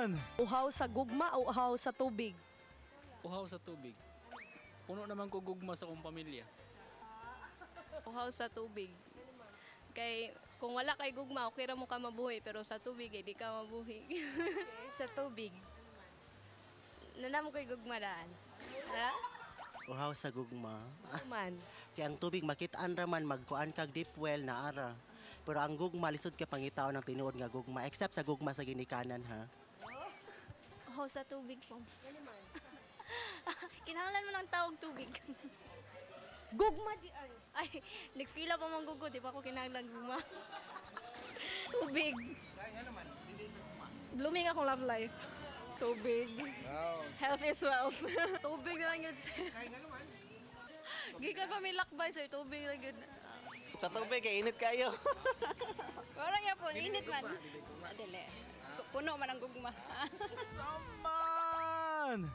man! Uhaw sa gugma o uhaw sa tubig? Uhaw sa tubig. Puno naman ko gugma sa kong pamilya. Uhaw sa tubig. Kay kung wala kay gugma, okay ra mo ka mabuhi, pero sa tubig di ka mabuhi. Sa tubig. Nanam ko'y gugmaraan. Ha? Uhaw sa gugma. Ano man? Kaya ang tubig makitaan raman magkuan kag deep well na ara. Pero ang gugma lisod ka pangitaw ng tinuod nga gugma except sa gugma sa ginikanan ha. Uhaw sa tubig po. Kinahanglan mo ng tawag tubig. Gugma di ay. Ay, next kila pa mong gugo, di pa ako kinahanglan gugma. Tubig. Blooming akong love life. Tubig. Health is wealth. Tubig na lang yun. Gikan pa may lakbay sa'yo, tubig lang yun. Sa tubig kay init kayo. Parang yan po, init man. Dili. Puno man ang gugma. Saman!